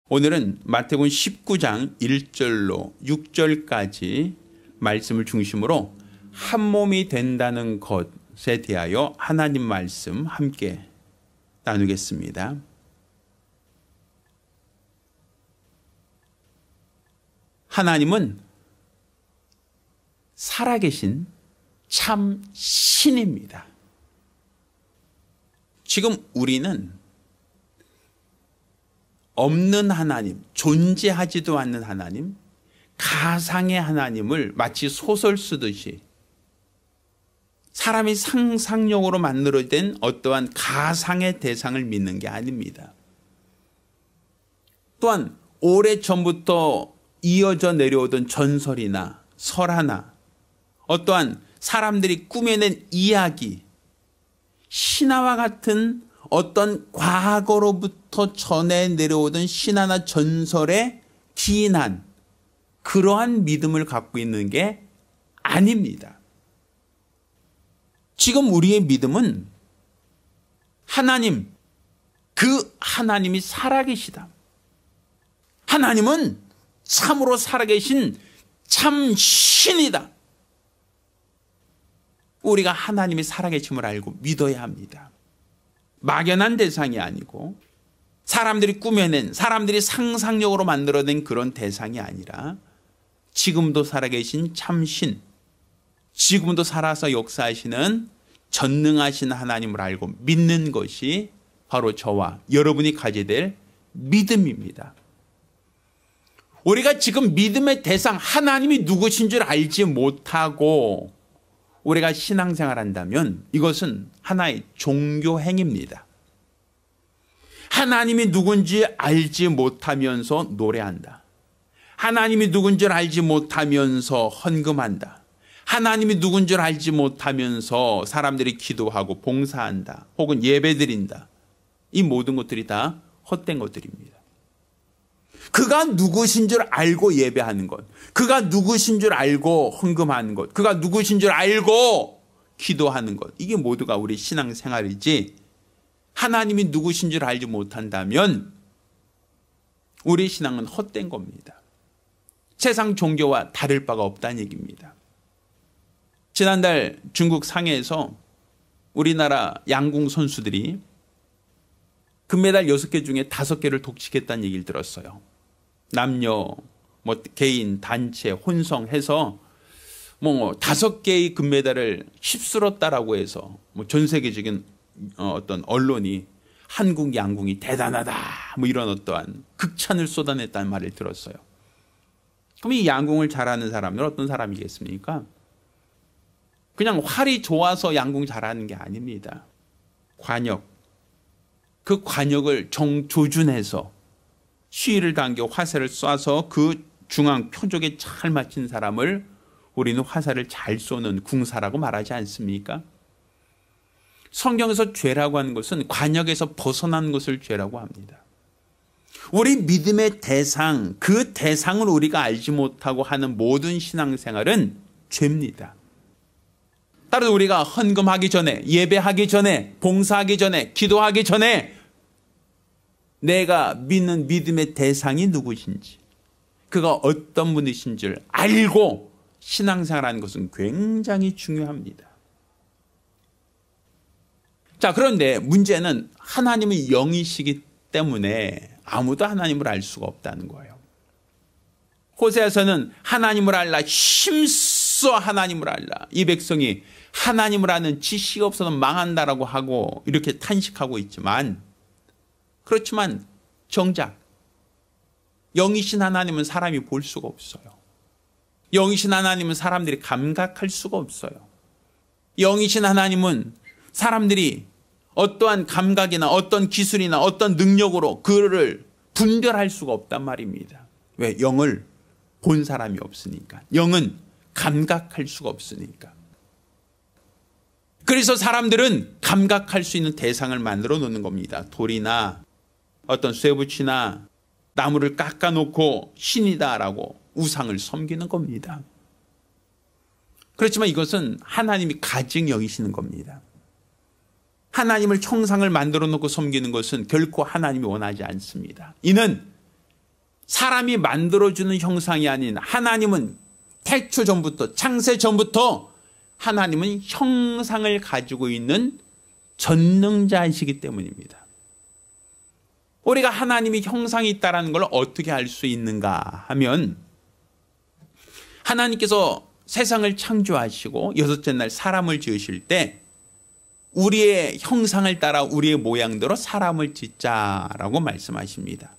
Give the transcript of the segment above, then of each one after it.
오늘은 마태복음 19장 1절로 6절까지 말씀을 중심으로 한 몸이 된다는 것에 대하여 하나님 말씀 함께 나누겠습니다. 하나님은 살아계신 참 신입니다. 지금 우리는 없는 하나님, 존재하지도 않는 하나님, 가상의 하나님을 마치 소설 쓰듯이 사람이 상상력으로 만들어진 어떠한 가상의 대상을 믿는 게 아닙니다. 또한 오래전부터 이어져 내려오던 전설이나 설화나 어떠한 사람들이 꾸며낸 이야기, 신화와 같은 어떤 과거로부터 전해 내려오던 신화나 전설에 기인한 그러한 믿음을 갖고 있는 게 아닙니다. 지금 우리의 믿음은 하나님, 그 하나님이 살아계시다. 하나님은 참으로 살아계신 참 신이다. 우리가 하나님이 살아계심을 알고 믿어야 합니다. 막연한 대상이 아니고 사람들이 꾸며낸, 사람들이 상상력으로 만들어낸 그런 대상이 아니라 지금도 살아계신 참신, 지금도 살아서 역사하시는 전능하신 하나님을 알고 믿는 것이 바로 저와 여러분이 가져야 될 믿음입니다. 우리가 지금 믿음의 대상 하나님이 누구신 줄 알지 못하고 우리가 신앙생활 한다면 이것은 하나의 종교 행위입니다. 하나님이 누군지 알지 못하면서 노래한다. 하나님이 누군지 알지 못하면서 헌금한다. 하나님이 누군지 알지 못하면서 사람들이 기도하고 봉사한다. 혹은 예배드린다. 이 모든 것들이 다 헛된 것들입니다. 그가 누구신 줄 알고 예배하는 것, 그가 누구신 줄 알고 헌금하는 것, 그가 누구신 줄 알고 기도하는 것, 이게 모두가 우리 신앙생활이지 하나님이 누구신 줄 알지 못한다면 우리 신앙은 헛된 겁니다. 세상 종교와 다를 바가 없다는 얘기입니다. 지난달 중국 상해에서 우리나라 양궁 선수들이 금메달 6개 중에 5개를 독식했다는 얘기를 들었어요. 남녀, 개인, 단체, 혼성해서 5개의 금메달을 휩쓸었다라고 해서 전 세계적인 어떤 언론이 한국 양궁이 대단하다 이런 어떠한 극찬을 쏟아냈다는 말을 들었어요. 그럼 이 양궁을 잘하는 사람들은 어떤 사람이겠습니까? 그냥 활이 좋아서 양궁 잘하는 게 아닙니다. 관역, 그 관역을 정조준해서 시위를 당겨 화살을 쏴서 그 중앙 표적에 잘 맞힌 사람을 우리는 화살을 잘 쏘는 궁사라고 말하지 않습니까? 성경에서 죄라고 하는 것은 관역에서 벗어난 것을 죄라고 합니다. 우리 믿음의 대상, 그 대상을 우리가 알지 못하고 하는 모든 신앙생활은 죄입니다. 따라서 우리가 헌금하기 전에, 예배하기 전에, 봉사하기 전에, 기도하기 전에 내가 믿는 믿음의 대상이 누구신지, 그가 어떤 분이신 줄 알고 신앙생활하는 것은 굉장히 중요합니다. 자, 그런데 문제는 하나님은 영이시기 때문에 아무도 하나님을 알 수가 없다는 거예요. 호세아서는 하나님을 알라, 힘써 하나님을 알라. 이 백성이 하나님을 아는 지식이 없어서 망한다라고 하고 이렇게 탄식하고 있지만, 그렇지만 정작 영이신 하나님은 사람이 볼 수가 없어요. 영이신 하나님은 사람들이 감각할 수가 없어요. 영이신 하나님은 사람들이 어떠한 감각이나 어떤 기술이나 어떤 능력으로 그를 분별할 수가 없단 말입니다. 왜? 영을 본 사람이 없으니까. 영은 감각할 수가 없으니까. 그래서 사람들은 감각할 수 있는 대상을 만들어 놓는 겁니다. 돌이나 어떤 쇠붙이나 나무를 깎아놓고 신이다라고 우상을 섬기는 겁니다. 그렇지만 이것은 하나님이 가증 여기시는 겁니다. 하나님을 형상을 만들어 놓고 섬기는 것은 결코 하나님이 원하지 않습니다. 이는 사람이 만들어주는 형상이 아닌 하나님은 태초 전부터, 창세 전부터 하나님은 형상을 가지고 있는 전능자이시기 때문입니다. 우리가 하나님이 형상이 있다는 걸 어떻게 알 수 있는가 하면, 하나님께서 세상을 창조하시고 여섯째 날 사람을 지으실 때 우리의 형상을 따라 우리의 모양대로 사람을 짓자라고 말씀하십니다.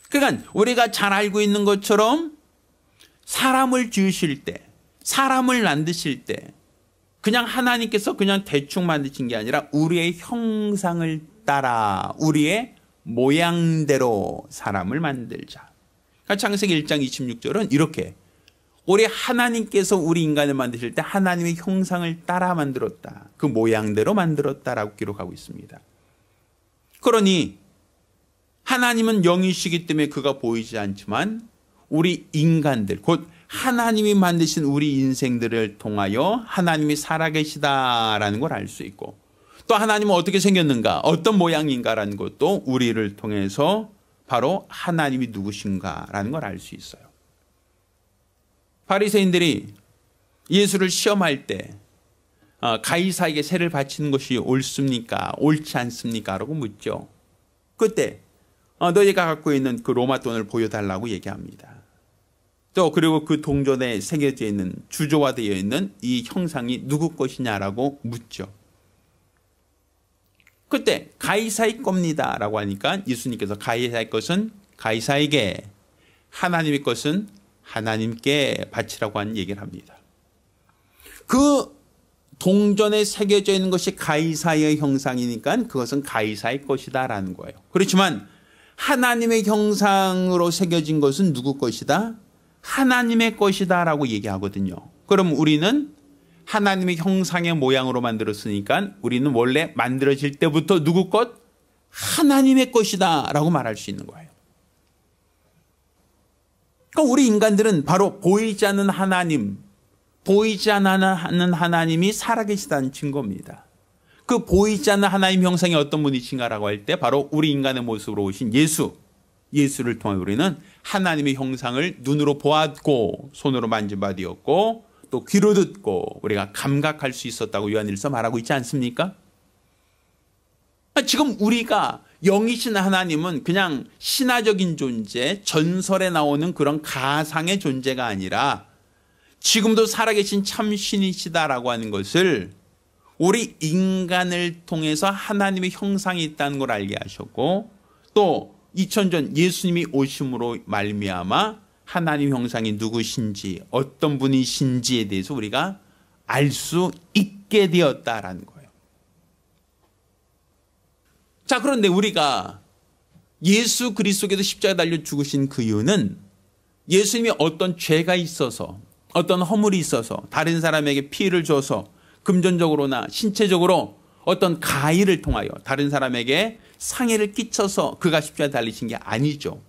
그러니까 우리가 잘 알고 있는 것처럼 사람을 지으실 때, 사람을 만드실 때 그냥 하나님께서 그냥 대충 만드신 게 아니라 우리의 형상을 따라 우리의 모양대로 사람을 만들자. 그러니까 창세기 1장 26절은 이렇게, 우리 하나님께서 우리 인간을 만드실 때 하나님의 형상을 따라 만들었다, 그 모양대로 만들었다라고 기록하고 있습니다. 그러니 하나님은 영이시기 때문에 그가 보이지 않지만 우리 인간들, 곧 하나님이 만드신 우리 인생들을 통하여 하나님이 살아계시다라는 걸 알 수 있고, 또 하나님은 어떻게 생겼는가, 어떤 모양인가라는 것도 우리를 통해서 바로 하나님이 누구신가라는 걸 알 수 있어요. 바리새인들이 예수를 시험할 때 가이사에게 세를 바치는 것이 옳습니까, 옳지 않습니까 라고 묻죠. 그때 너희가 갖고 있는 그 로마 돈을 보여달라고 얘기합니다. 또 그리고 그 동전에 새겨져 있는, 주조화되어 있는 이 형상이 누구 것이냐라고 묻죠. 그때 가이사의 겁니다 라고 하니까 예수님께서 가이사의 것은 가이사에게, 하나님의 것은 하나님께 바치라고 하는 얘기를 합니다. 그 동전에 새겨져 있는 것이 가이사의 형상이니까 그것은 가이사의 것이다 라는 거예요. 그렇지만 하나님의 형상으로 새겨진 것은 누구 것이다? 하나님의 것이다 라고 얘기하거든요. 그럼 우리는 하나님의 형상의 모양으로 만들었으니까 우리는 원래 만들어질 때부터 누구 것? 하나님의 것이다 라고 말할 수 있는 거예요. 그러니까 우리 인간들은 바로 보이지 않는 하나님, 보이지 않는 하나님이 살아계시다는 증거입니다. 그 보이지 않는 하나님 형상이 어떤 분이신가라고 할 때 바로 우리 인간의 모습으로 오신 예수를 통해 우리는 하나님의 형상을 눈으로 보았고 손으로 만진 바 되었고 또 귀로 듣고 우리가 감각할 수 있었다고 요한일서 말하고 있지 않습니까? 지금 우리가 영이신 하나님은 그냥 신화적인 존재, 전설에 나오는 그런 가상의 존재가 아니라 지금도 살아계신 참 신이시다라고 하는 것을 우리 인간을 통해서 하나님의 형상이 있다는 걸 알게 하셨고, 또 2000년 예수님이 오심으로 말미암아 하나님 형상이 누구신지, 어떤 분이신지에 대해서 우리가 알 수 있게 되었다라는 거예요. 자, 그런데 우리가 예수 그리스도께서 십자가에 달려 죽으신 그 이유는 예수님이 어떤 죄가 있어서, 어떤 허물이 있어서 다른 사람에게 피해를 줘서 금전적으로나 신체적으로 어떤 가해를 통하여 다른 사람에게 상해를 끼쳐서 그가 십자가에 달리신 게 아니죠.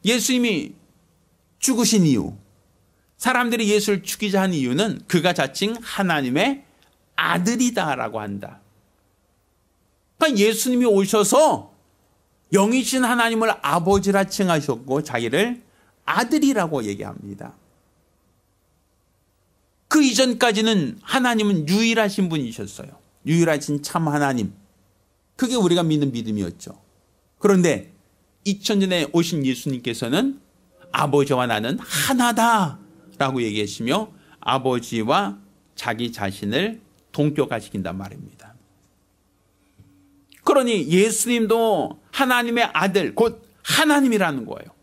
예수님이 죽으신 이유, 사람들이 예수를 죽이자 한 이유는 그가 자칭 하나님의 아들이다라고 한다. 그러니까 예수님이 오셔서 영이신 하나님을 아버지라 칭하셨고 자기를 아들이라고 얘기합니다. 그 이전까지는 하나님은 유일하신 분이셨어요. 유일하신 참 하나님. 그게 우리가 믿는 믿음이었죠. 그런데 2000년에 오신 예수님께서는 아버지와 나는 하나다라고 얘기하시며 아버지와 자기 자신을 동격화시킨단 말입니다. 그러니 예수님도 하나님의 아들, 곧 하나님이라는 거예요.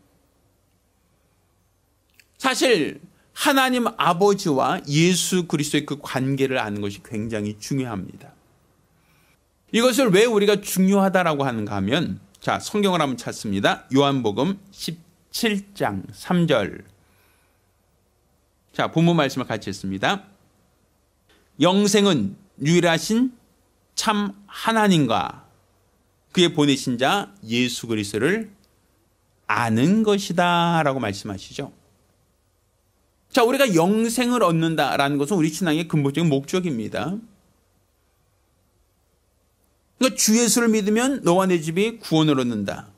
사실 하나님 아버지와 예수 그리스도의 그 관계를 아는 것이 굉장히 중요합니다. 이것을 왜 우리가 중요하다라고 하는가 하면, 자, 성경을 한번 찾습니다. 요한복음 17장 3절. 자, 본문 말씀을 같이 했습니다. 영생은 유일하신 참 하나님과 그의 보내신 자 예수 그리스도를 아는 것이다 라고 말씀하시죠. 자, 우리가 영생을 얻는다라는 것은 우리 신앙의 근본적인 목적입니다. 그러니까 주 예수를 믿으면 너와 내 집이 구원을 얻는다.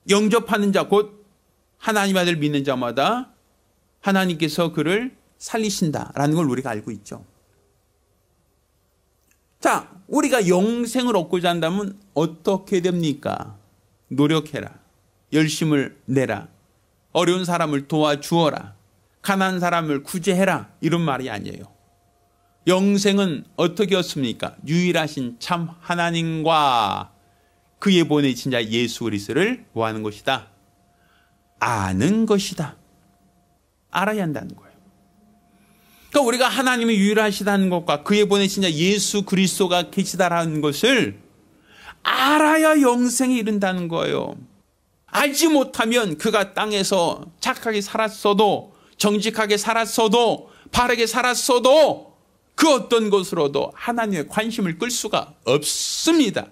영접하는 자, 곧 하나님 아들 믿는 자마다 하나님께서 그를 살리신다라는 걸 우리가 알고 있죠. 자, 우리가 영생을 얻고자 한다면 어떻게 됩니까? 노력해라. 열심을 내라. 어려운 사람을 도와주어라. 가난한 사람을 구제해라. 이런 말이 아니에요. 영생은 어떻게 얻습니까? 유일하신 참 하나님과 그의 보내신 자 예수 그리스도를 뭐 하는 것이다? 아는 것이다. 알아야 한다는 거예요. 그러니까 우리가 하나님이 유일하시다는 것과 그의 보내신 자 예수 그리스도가 계시다라는 것을 알아야 영생에 이른다는 거예요. 알지 못하면 그가 땅에서 착하게 살았어도, 정직하게 살았어도, 바르게 살았어도 그 어떤 것으로도 하나님의 관심을 끌 수가 없습니다.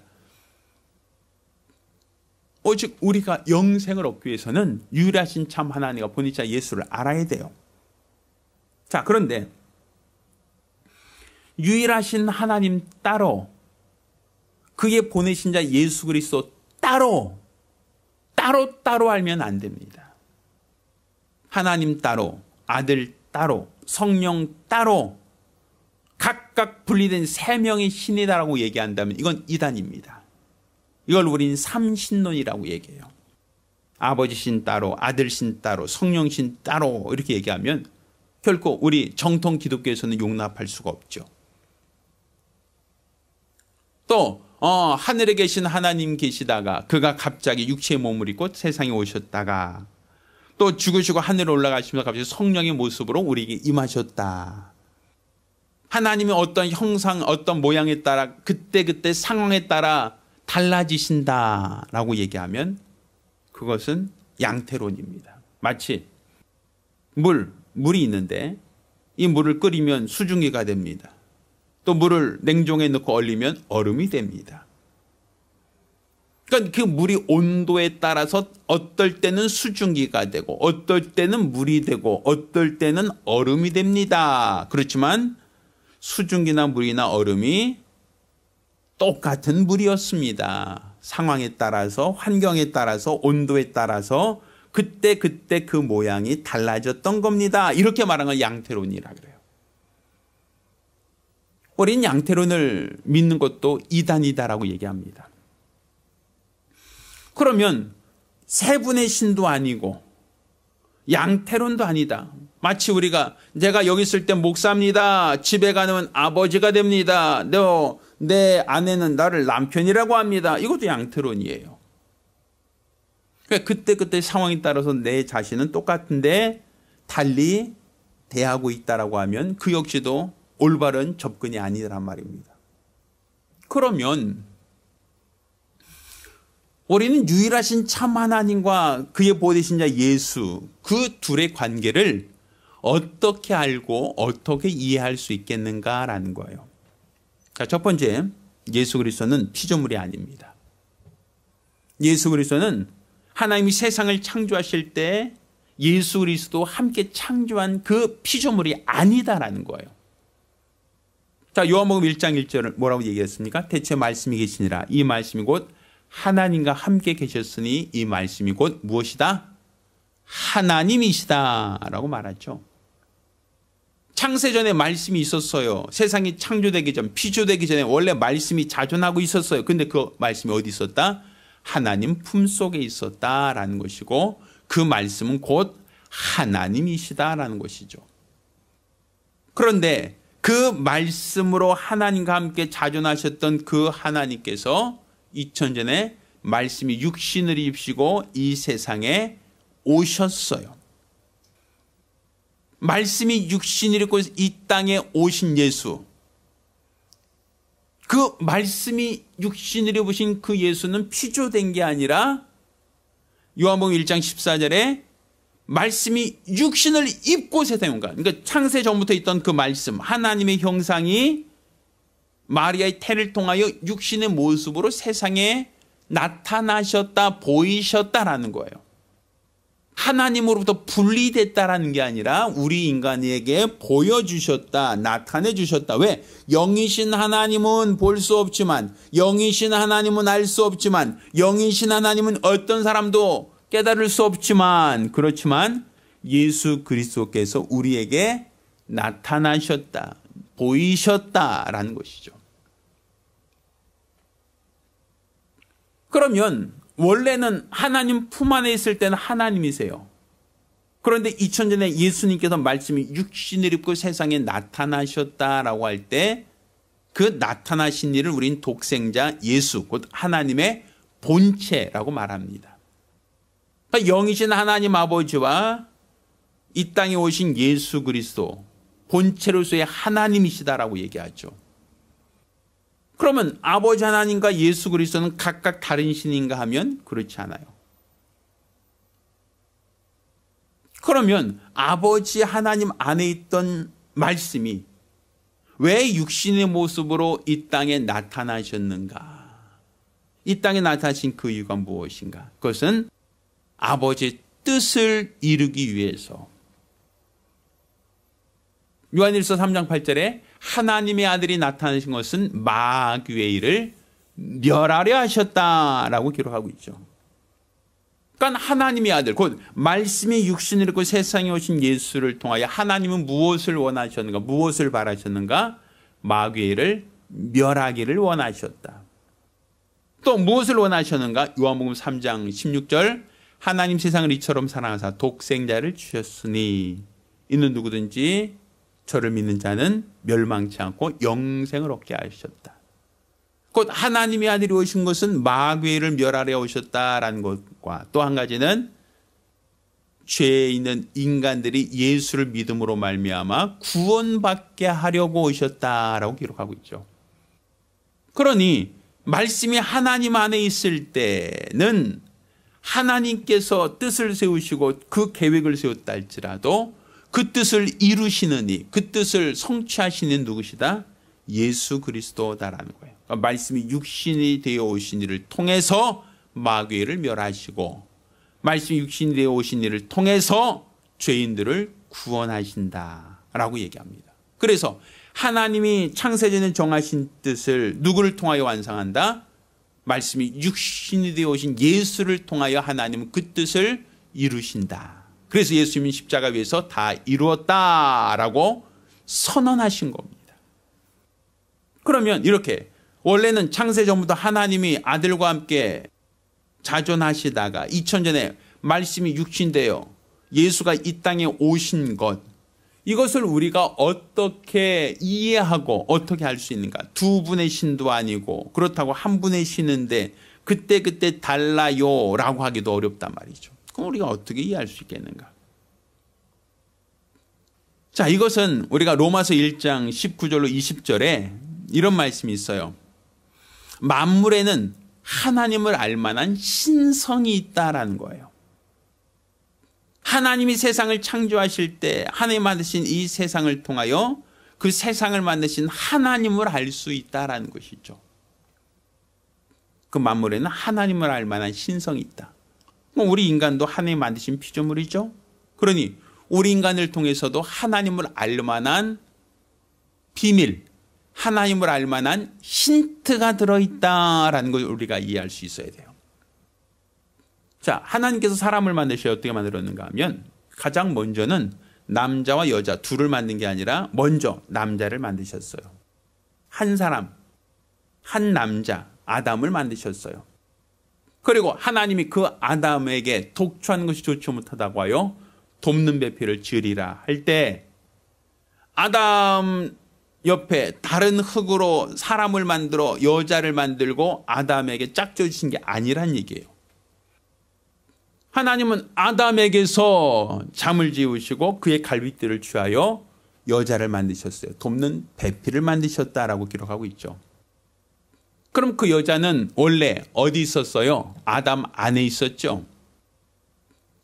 오직 우리가 영생을 얻기 위해서는 유일하신 참 하나님과 보내신 자 예수를 알아야 돼요. 자, 그런데 유일하신 하나님 따로, 그의 보내신 자 예수 그리스도 따로 알면 안 됩니다. 하나님 따로, 아들 따로, 성령 따로 각각 분리된 세 명의 신이다라고 얘기한다면 이건 이단입니다. 이걸 우린 삼신론이라고 얘기해요. 아버지 신 따로, 아들 신 따로, 성령 신 따로 이렇게 얘기하면 결코 우리 정통 기독교에서는 용납할 수가 없죠. 또 하늘에 계신 하나님 계시다가 그가 갑자기 육체의 몸을 입고 세상에 오셨다가 또 죽으시고 하늘에 올라가시면서 갑자기 성령의 모습으로 우리에게 임하셨다. 하나님이 어떤 형상, 어떤 모양에 따라 그때 상황에 따라 달라지신다라고 얘기하면 그것은 양태론입니다. 마치 물이 있는데 이 물을 끓이면 수증기가 됩니다. 또 물을 냉동에 넣고 얼리면 얼음이 됩니다. 그러니까 그 물이 온도에 따라서 어떨 때는 수증기가 되고 어떨 때는 물이 되고 어떨 때는 얼음이 됩니다. 그렇지만 수증기나 물이나 얼음이 똑같은 물이었습니다. 상황에 따라서, 환경에 따라서, 온도에 따라서 그때 그 모양이 달라졌던 겁니다. 이렇게 말하는 걸 양태론이라 그래요. 우린 양태론을 믿는 것도 이단이다라고 얘기합니다. 그러면 세 분의 신도 아니고 양태론도 아니다. 마치 우리가 내가 여기 있을 때 목사입니다. 집에 가면 아버지가 됩니다. 내 아내는 나를 남편이라고 합니다. 이것도 양태론이에요. 그러니까 그때 상황에 따라서 내 자신은 똑같은데 달리 대하고 있다라고 하면 그 역시도 올바른 접근이 아니란 말입니다. 그러면 우리는 유일하신 참 하나님과 그의 보내신 자 예수, 그 둘의 관계를 어떻게 알고 어떻게 이해할 수 있겠는가라는 거예요. 자, 첫 번째, 예수 그리스도는 피조물이 아닙니다. 예수 그리스도는 하나님이 세상을 창조하실 때 예수 그리스도와 함께 창조한 그 피조물이 아니다라는 거예요. 자, 요한복음 1장 1절을 뭐라고 얘기했습니까? 대체 말씀이 계시니라. 이 말씀이 곧 하나님과 함께 계셨으니 이 말씀이 곧 무엇이다? 하나님이시다 라고 말하죠. 창세전에 말씀이 있었어요. 세상이 창조되기 전, 피조되기 전에 원래 말씀이 자존하고 있었어요. 근데 그 말씀이 어디 있었다? 하나님 품속에 있었다라는 것이고 그 말씀은 곧 하나님이시다라는 것이죠. 그런데 그 말씀으로 하나님과 함께 자존하셨던 그 하나님께서 2000년 전에 말씀이 육신을 입으시고 이 세상에 오셨어요. 말씀이 육신을 입고 이 땅에 오신 예수, 그 말씀이 육신을 입으신 그 예수는 피조된 게 아니라 요한복음 1장 14절에 말씀이 육신을 입고 세상에 온 거야. 그러니까 창세 전부터 있던 그 말씀, 하나님의 형상이 마리아의 태를 통하여 육신의 모습으로 세상에 나타나셨다, 보이셨다라는 거예요. 하나님으로부터 분리됐다라는 게 아니라 우리 인간에게 보여주셨다, 나타내주셨다. 왜? 영이신 하나님은 볼 수 없지만, 영이신 하나님은 알 수 없지만, 영이신 하나님은 어떤 사람도 깨달을 수 없지만, 그렇지만 예수 그리스도께서 우리에게 나타나셨다, 보이셨다라는 것이죠. 그러면 원래는 하나님 품 안에 있을 때는 하나님이세요. 그런데 2000년 전에 예수님께서 말씀이 육신을 입고 세상에 나타나셨다라고 할 때 그 나타나신 일을 우린 독생자 예수, 곧 하나님의 본체라고 말합니다. 그러니까 영이신 하나님 아버지와 이 땅에 오신 예수 그리스도, 본체로서의 하나님이시다라고 얘기하죠. 그러면 아버지 하나님과 예수 그리스도는 각각 다른 신인가 하면 그렇지 않아요. 그러면 아버지 하나님 안에 있던 말씀이 왜 육신의 모습으로 이 땅에 나타나셨는가? 이 땅에 나타나신 그 이유가 무엇인가? 그것은 아버지의 뜻을 이루기 위해서. 요한일서 3장 8절에 하나님의 아들이 나타나신 것은 마귀의 일을 멸하려 하셨다라고 기록하고 있죠. 그러니까 하나님의 아들, 곧 말씀이 육신을 입고 세상에 오신 예수를 통하여 하나님은 무엇을 원하셨는가, 무엇을 바라셨는가? 마귀의 일을 멸하기를 원하셨다. 또 무엇을 원하셨는가? 요한복음 3장 16절 하나님 세상을 이처럼 사랑하사 독생자를 주셨으니 이는 누구든지 저를 믿는 자는 멸망치 않고 영생을 얻게 하셨다. 곧 하나님의 아들이 오신 것은 마귀를 멸하려 오셨다라는 것과 또 한 가지는 죄에 있는 인간들이 예수를 믿음으로 말미암아 구원받게 하려고 오셨다라고 기록하고 있죠. 그러니 말씀이 하나님 안에 있을 때는 하나님께서 뜻을 세우시고 그 계획을 세웠다 할지라도 그 뜻을 이루시는 이, 그 뜻을 성취하시는 누구시다? 예수 그리스도다라는 거예요. 그러니까 말씀이 육신이 되어 오신 이를 통해서 마귀를 멸하시고 말씀이 육신이 되어 오신 이를 통해서 죄인들을 구원하신다라고 얘기합니다. 그래서 하나님이 창세전에 정하신 뜻을 누구를 통하여 완성한다? 말씀이 육신이 되어 오신 예수를 통하여 하나님은 그 뜻을 이루신다. 그래서 예수님은 십자가 위에서 다 이루었다라고 선언하신 겁니다. 그러면 이렇게 원래는 창세전부터 하나님이 아들과 함께 자존하시다가 2000전에 말씀이 육신되어 예수가 이 땅에 오신 것, 이것을 우리가 어떻게 이해하고 어떻게 할 수 있는가? 두 분의 신도 아니고 그렇다고 한 분의 신인데 그때 달라요 라고 하기도 어렵단 말이죠. 그럼 우리가 어떻게 이해할 수 있겠는가? 자, 이것은 우리가 로마서 1장 19절로 20절에 이런 말씀이 있어요. 만물에는 하나님을 알 만한 신성이 있다라는 거예요. 하나님이 세상을 창조하실 때 하나님 만드신 이 세상을 통하여 그 세상을 만드신 하나님을 알 수 있다라는 것이죠. 그 만물에는 하나님을 알 만한 신성이 있다. 우리 인간도 하나님 만드신 피조물이죠. 그러니 우리 인간을 통해서도 하나님을 알 만한 비밀, 하나님을 알 만한 힌트가 들어있다라는 걸 우리가 이해할 수 있어야 돼요. 자, 하나님께서 사람을 만드셔야 어떻게 만들었는가 하면 가장 먼저는 남자와 여자 둘을 만든 게 아니라 먼저 남자를 만드셨어요. 한 사람, 한 남자, 아담을 만드셨어요. 그리고 하나님이 그 아담에게 독초하는 것이 좋지 못하다고 하여 돕는 배필을 지으리라 할 때 아담 옆에 다른 흙으로 사람을 만들어 여자를 만들고 아담에게 짝져 주신 게 아니란 얘기예요. 하나님은 아담에게서 잠을 지우시고 그의 갈빗대를 취하여 여자를 만드셨어요. 돕는 배필을 만드셨다라고 기록하고 있죠. 그럼 그 여자는 원래 어디 있었어요? 아담 안에 있었죠.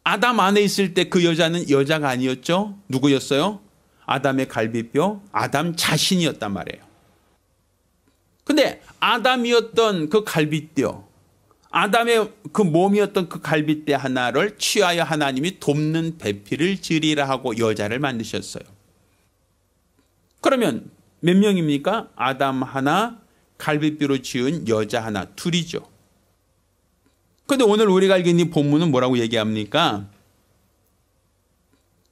아담 안에 있을 때 그 여자는 여자가 아니었죠. 누구였어요? 아담의 갈비뼈, 아담 자신이었단 말이에요. 근데 아담이었던 그 갈비뼈, 아담의 그 몸이었던 그 갈빗대 하나를 취하여 하나님이 돕는 배필을 지으리라 하고 여자를 만드셨어요. 그러면 몇 명입니까? 아담 하나, 갈빗대로 지은 여자 하나, 둘이죠. 그런데 오늘 우리가 읽은 이 본문은 뭐라고 얘기합니까?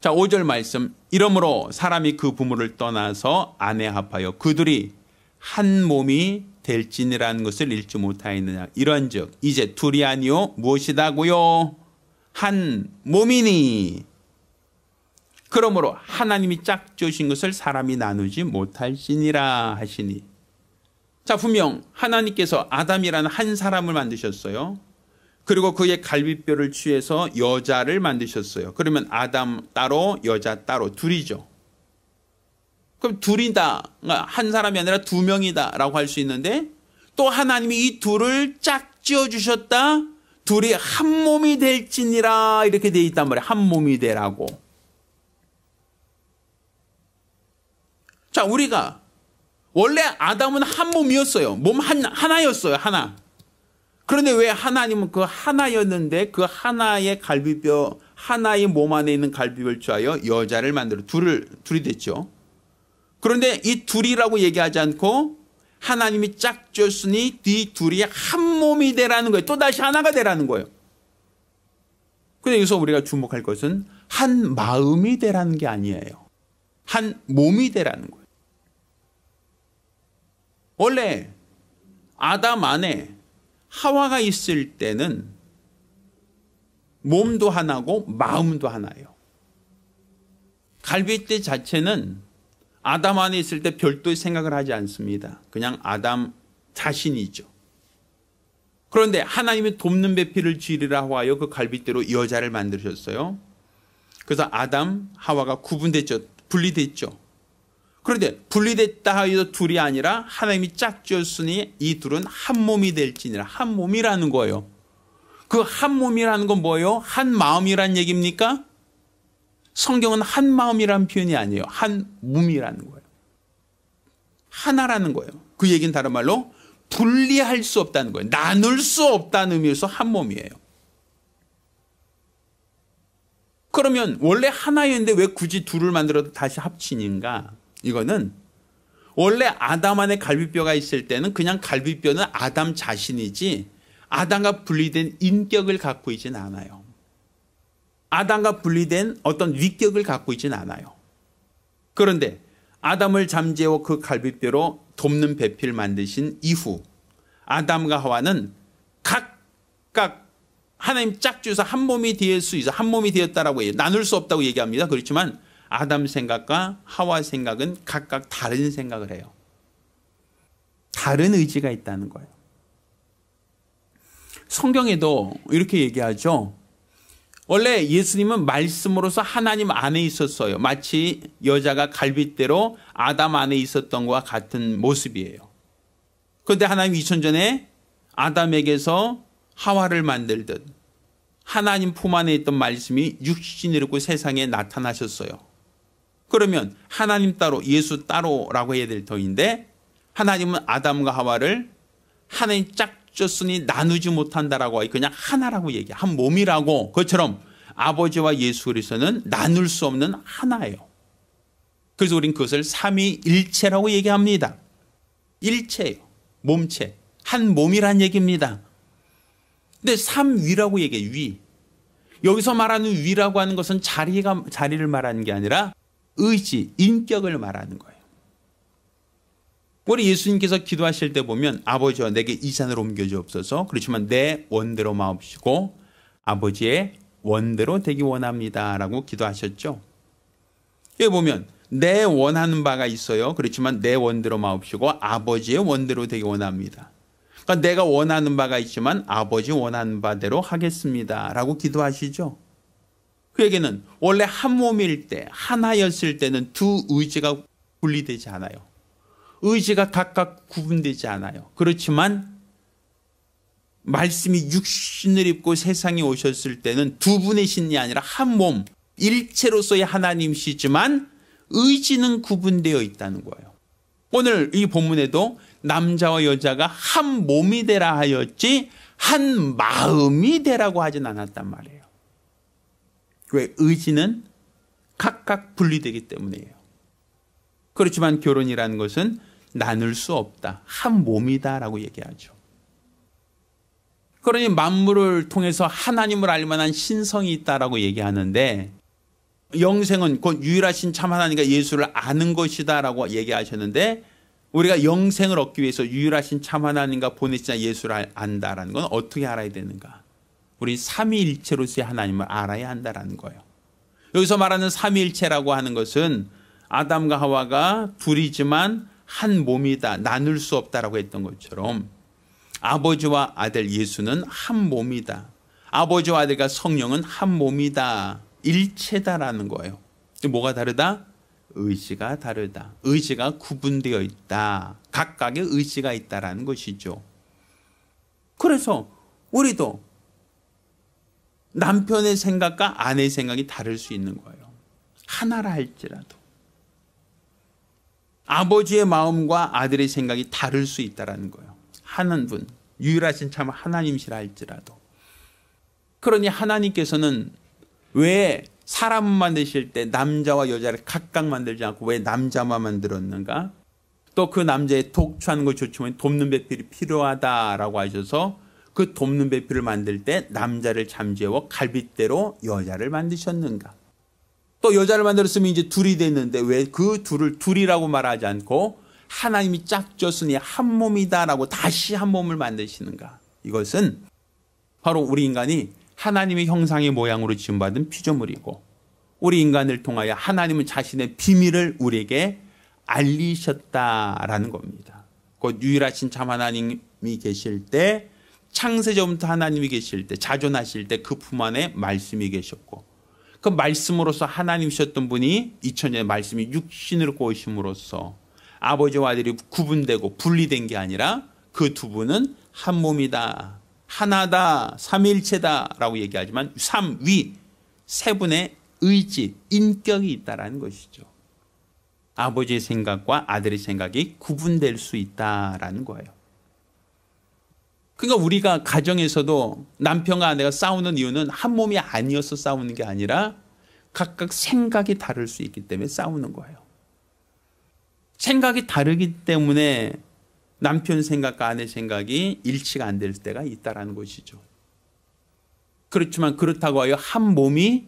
자, 5절 말씀. 이러므로 사람이 그 부모를 떠나서 아내 합하여 그들이 한 몸이 될지니라는 것을 읽지 못하였느냐. 이런즉 이제 둘이 아니요 무엇이다고요? 한 몸이니. 그러므로 하나님이 짝지으신 것을 사람이 나누지 못할지니라 하시니. 자, 분명 하나님께서 아담이라는 한 사람을 만드셨어요. 그리고 그의 갈빗뼈를 취해서 여자를 만드셨어요. 그러면 아담 따로 여자 따로 둘이죠. 그럼 둘이다, 한 사람이 아니라 두 명이다 라고 할 수 있는데, 또 하나님이 이 둘을 짝지어 주셨다. 둘이 한 몸이 될지니라 이렇게 돼 있단 말이에요. 한 몸이 되라고. 자, 우리가 원래 아담은 한 몸이었어요. 몸 하나였어요. 하나. 그런데 왜 하나님은 그 하나였는데 그 하나의 갈비뼈, 하나의 몸 안에 있는 갈비뼈를 취하여 여자를 만들어 둘이 됐죠. 그런데 이 둘이라고 얘기하지 않고 하나님이 짝지었으니 이 둘이 한 몸이 되라는 거예요. 또다시 하나가 되라는 거예요. 그런데 여기서 우리가 주목할 것은 한 마음이 되라는 게 아니에요. 한 몸이 되라는 거예요. 원래 아담 안에 하와가 있을 때는 몸도 하나고 마음도 하나예요. 갈빗대 자체는 아담 안에 있을 때 별도의 생각을 하지 않습니다. 그냥 아담 자신이죠. 그런데 하나님이 돕는 배필을 지으리라고 하여 그 갈빗대로 여자를 만드셨어요. 그래서 아담, 하와가 구분됐죠. 분리됐죠. 그런데 분리됐다 하여도 둘이 아니라 하나님이 짝지었으니 이 둘은 한 몸이 될지니라. 한 몸이라는 거예요. 그 한 몸이라는 건 뭐예요? 한 마음이란 얘기입니까? 성경은 한 마음이라는 표현이 아니에요. 한 몸이라는 거예요. 하나라는 거예요. 그 얘기는 다른 말로 분리할 수 없다는 거예요. 나눌 수 없다는 의미에서 한 몸이에요. 그러면 원래 하나였는데 왜 굳이 둘을 만들어도 다시 합치는가? 이거는 원래 아담 안에 갈비뼈가 있을 때는 그냥 갈비뼈는 아담 자신이지 아담과 분리된 인격을 갖고 있진 않아요. 아담과 분리된 어떤 위격을 갖고 있진 않아요. 그런데 아담을 잠재워 그 갈비뼈로 돕는 배필 만드신 이후 아담과 하와는 각각 하나님 짝지어서 한 몸이 될 수 있어. 한 몸이 되었다라고 해요. 나눌 수 없다고 얘기합니다. 그렇지만 아담 생각과 하와 생각은 각각 다른 생각을 해요. 다른 의지가 있다는 거예요. 성경에도 이렇게 얘기하죠. 원래 예수님은 말씀으로서 하나님 안에 있었어요. 마치 여자가 갈빗대로 아담 안에 있었던 것과 같은 모습이에요. 그런데 하나님 2000년 전에 아담에게서 하와를 만들듯 하나님 품 안에 있던 말씀이 육신을 입고 세상에 나타나셨어요. 그러면 하나님 따로 예수 따로라고 해야 될 터인데 하나님은 아담과 하와를 하나님 짝졌으니 나누지 못한다라고 하여 그냥 하나라고 얘기해요. 한 몸이라고. 그것처럼 아버지와 예수 그리스도는 나눌 수 없는 하나예요. 그래서 우린 그것을 삼위일체라고 얘기합니다. 일체예요. 몸체. 한 몸이란 얘기입니다. 근데 삼위라고 얘기해요. 위. 여기서 말하는 위라고 하는 것은 자리를 말하는 게 아니라 의지, 인격을 말하는 거예요. 우리 예수님께서 기도하실 때 보면 아버지와 내게 이 산을 옮겨주옵소서. 그렇지만 내 원대로 마옵시고 아버지의 원대로 되기 원합니다 라고 기도하셨죠. 여기 보면 내 원하는 바가 있어요. 그렇지만 내 원대로 마옵시고 아버지의 원대로 되기 원합니다. 그러니까 내가 원하는 바가 있지만 아버지 원하는 바대로 하겠습니다 라고 기도하시죠. 그 얘기는 원래 한 몸일 때 하나였을 때는 두 의지가 분리되지 않아요. 의지가 각각 구분되지 않아요. 그렇지만 말씀이 육신을 입고 세상에 오셨을 때는 두 분의 신이 아니라 한 몸, 일체로서의 하나님이시지만 의지는 구분되어 있다는 거예요. 오늘 이 본문에도 남자와 여자가 한 몸이 되라 하였지 한 마음이 되라고 하진 않았단 말이에요. 왜? 의지는 각각 분리되기 때문이에요. 그렇지만 결혼이라는 것은 나눌 수 없다. 한 몸이다라고 얘기하죠. 그러니 만물을 통해서 하나님을 알 만한 신성이 있다라고 얘기하는데, 영생은 곧 유일하신 참 하나님과 예수를 아는 것이다라고 얘기하셨는데, 우리가 영생을 얻기 위해서 유일하신 참 하나님과 보내신 예수를 안다라는 건 어떻게 알아야 되는가? 우리 삼위일체로서의 하나님을 알아야 한다라는 거예요. 여기서 말하는 삼위일체라고 하는 것은 아담과 하와가 둘이지만 한 몸이다, 나눌 수 없다라고 했던 것처럼 아버지와 아들 예수는 한 몸이다. 아버지와 아들과 성령은 한 몸이다. 일체다라는 거예요. 뭐가 다르다? 의지가 다르다. 의지가 구분되어 있다. 각각의 의지가 있다라는 것이죠. 그래서 우리도 남편의 생각과 아내의 생각이 다를 수 있는 거예요. 하나라 할지라도. 아버지의 마음과 아들의 생각이 다를 수 있다는 거예요. 하는 분, 유일하신 참 하나님이시라 할지라도. 그러니 하나님께서는 왜 사람을 만드실 때 남자와 여자를 각각 만들지 않고 왜 남자만 만들었는가? 또 그 남자의 독주하는 것 좋지만 돕는 배필이 필요하다라고 하셔서 그 돕는 배필을 만들 때 남자를 잠재워 갈빗대로 여자를 만드셨는가? 또 여자를 만들었으면 이제 둘이 됐는데 왜 그 둘을 둘이라고 말하지 않고 하나님이 짝졌으니 한 몸이다라고 다시 한 몸을 만드시는가? 이것은 바로 우리 인간이 하나님의 형상의 모양으로 지음받은 피조물이고, 우리 인간을 통하여 하나님은 자신의 비밀을 우리에게 알리셨다라는 겁니다. 곧 유일하신 참 하나님이 계실 때, 창세전부터 하나님이 계실 때, 자존하실 때 그 품 안에 말씀이 계셨고, 그 말씀으로서 하나님이셨던 분이 2000년의 말씀이 육신으로 오심으로써 아버지와 아들이 구분되고 분리된 게 아니라 그 두 분은 한 몸이다, 하나다, 삼일체다라고 얘기하지만 삼위, 세 분의 의지, 인격이 있다라는 것이죠. 아버지의 생각과 아들의 생각이 구분될 수 있다라는 거예요. 그러니까 우리가 가정에서도 남편과 아내가 싸우는 이유는 한 몸이 아니어서 싸우는 게 아니라 각각 생각이 다를 수 있기 때문에 싸우는 거예요. 생각이 다르기 때문에 남편 생각과 아내 생각이 일치가 안 될 때가 있다는 것이죠. 그렇지만 그렇다고 하여 한 몸이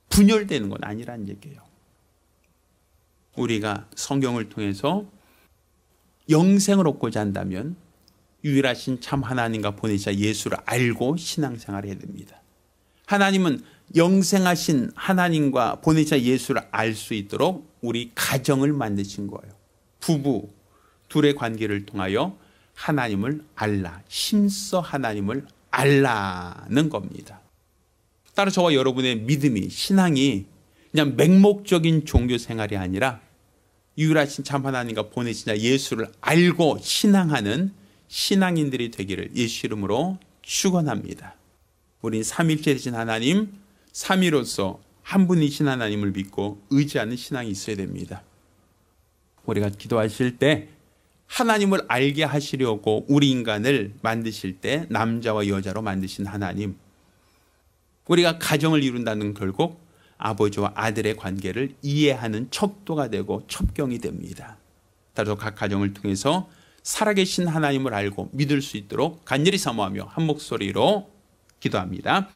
분열되는 건 아니라는 얘기예요. 우리가 성경을 통해서 영생을 얻고자 한다면 유일하신 참 하나님과 보내사 예수를 알고 신앙생활을 해야 됩니다. 하나님은 영생하신 하나님과 보내사 예수를 알 수 있도록 우리 가정을 만드신 거예요. 부부 둘의 관계를 통하여 하나님을 알라, 힘써 하나님을 알라는 겁니다. 따라 저와 여러분의 믿음이, 신앙이 그냥 맹목적인 종교 생활이 아니라 유일하신 참 하나님과 보내신 예수를 알고 신앙하는 신앙인들이 되기를 예수 이름으로 축원합니다. 우린 삼일째 되신 하나님, 삼위로서 한 분이신 하나님을 믿고 의지하는 신앙이 있어야 됩니다. 우리가 기도하실 때 하나님을 알게 하시려고 우리 인간을 만드실 때 남자와 여자로 만드신 하나님, 우리가 가정을 이룬다는 결국 아버지와 아들의 관계를 이해하는 척도가 되고 첩경이 됩니다. 따라서 각 가정을 통해서 살아계신 하나님을 알고 믿을 수 있도록 간절히 사모하며 한 목소리로 기도합니다.